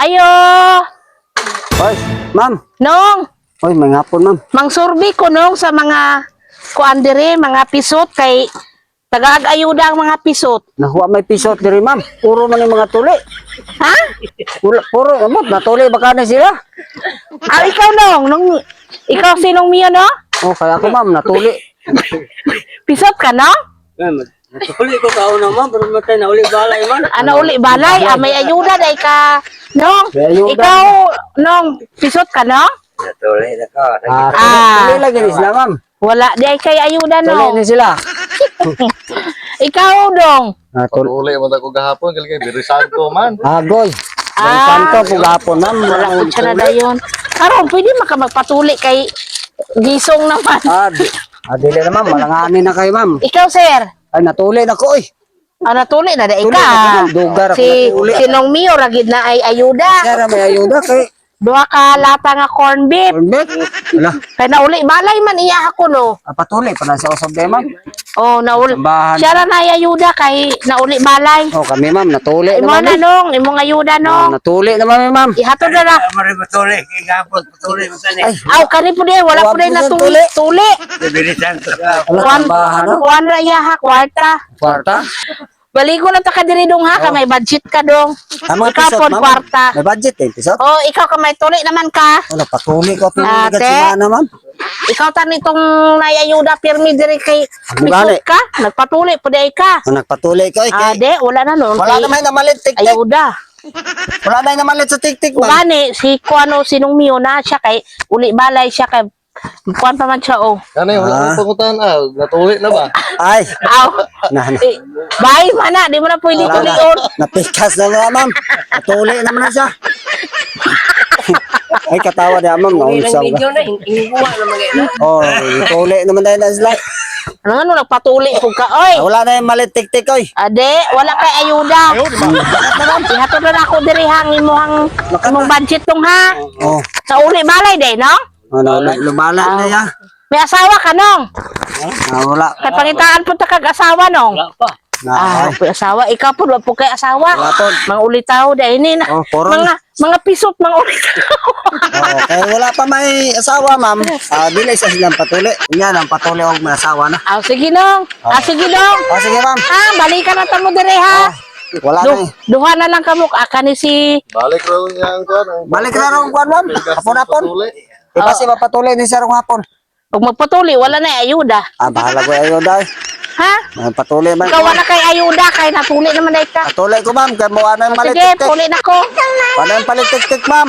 Ayo, Oy, ma'am. nong, Oy, may hapon, ma'am. mangsurbi ko nong sa mga kuan dire, mga pisot kay tagaag-ayuda ang mga pisot. Nahuwa may pisot diri, ma'am. Puro man yung mga tuli. Ha? Puro, amot, natuli baka na sila. Ah, ikaw nong ikaw sinong miyo no? Oh, kaya ako, ma'am, natuli. Pisot ka no? Natuli ko kauna ma'am, pero matay na uli balay man. Ano uli balay? Ah, may ayuda dai ka. Nong, May ayuda. ikaw nong pisot ka no? Natuli na ka. Tuli lagi ni sila, ma'am. Wala di ay kay ayuda Tuli no. ni sila. Ikaw dong. Tuli. Uli mo ko gahapon kay birisan ko man. Agoy. May Ah. santo, pugapon, ma'am. Wala ko siya na dayon. Karon pwede magpatuli kay gisong naman. Dili na, ma'am. Malanganin na kayo, ma'am. Ikaw sir. Ay, natuli na ko, oy. Ah, natuli na dai Tuli na ka. ko, ma'am. Dugar ako natuli. Si Nong Mio ragid na ay ayuda. Kaya may ayuda kay Duha ka lata nga corn beef. Cornbet. Wala. Kay nauli balay man iya ako no. Patuli pa na sa usab day, ma'am. Oh, nauli. Sambahan. Siya ra na ay ayuda kay nauli balay. Oh, kami, ma'am. Natuli Imo naman. na nong, imong ayuda no. Natuli naman, ma'am. Ihatod na na. Mari patuli, kay gapon patuli mo sa ni. Ay, Aw kani po di wala po Wala di po natuli. din Tuli. Birisan ko ka. wala Kuan tambahan, no? kuan ra iya ha kwarta. Kwarta. Baligo na ta ka diri dong ha, ka may budget ka dong. Tama, Ikaw pisot, pod ma'am. kwarta. May budget eh, pisot. Oh, ikaw ka may tuli naman ka. Wala, patuli ko. Pinigat Ate. si Mana, ma'am. Ikaw tan itong nayayuda pirmi diri kay Bugani. pisot ka, nagpatuli pud ay ka. Nagpatuli ko, eh. Ah, de, wala na nun. Wala Kay naman na malit, tik-tik. ayuda. Wala na malit sa tik-tik, ma'am. Ugani, si Kuano, sinong Mio na siya kay, uli balay siya kay, kuan pa man siya, oh. Ano yung wala akong pangutan natuli na ba? Ay, Aw, na. eh, bye, mana, di mo na pwede Wala na. tulion. Napikas na nga, ma'am. Natuli naman na siya. Ay, katawa niya, ma'am. Naunsaw ka. na, hinguwa na mga Oh, tuli naman dahil na sila. Ano nga, nagpatuli po ka, oy. Wala na yung malit, tik-tik, oy. Ade, wala kay ayuda. Ihatod na ako diri hang imong budget tong ha. Oh, Sa uli balay day, no? lumala na ya. May asawa ka nong. Wala. Kay pangitaan po ta kag asawa nong. Wala pa. Ah, Ay, may asawa, ikaw po wala po kay asawa. Wala po. Mga ulitaw day ni na. Oh, puro. Mga pisot mga ulitaw. Oh, kaya wala pa may asawa, ma'am. Dili sa silang patuli. Yan, ang patuli og may asawa na. Ah, sige nong. Ah, sige nong. Oh, sige, ma'am. Ah, balikan na tamo dire ha. Wala na eh. Duha na lang kamo ni si Balik raw niya ang kuan. Balik na rin kwan, ma'am. Hapon-hapon. Di ba si mapatuli ni Sarong hapon? ug magpatuli wala na ayuda. Bahala ko ayo dahil. Ha? Patuli man. Ikaw wala kay ayuda kay natuli naman day ka. Patuli ko, ma'am. Kaya mo ano yung Sige, malitik-tik. puli na ko. Ano yung palitik-tik, ma'am?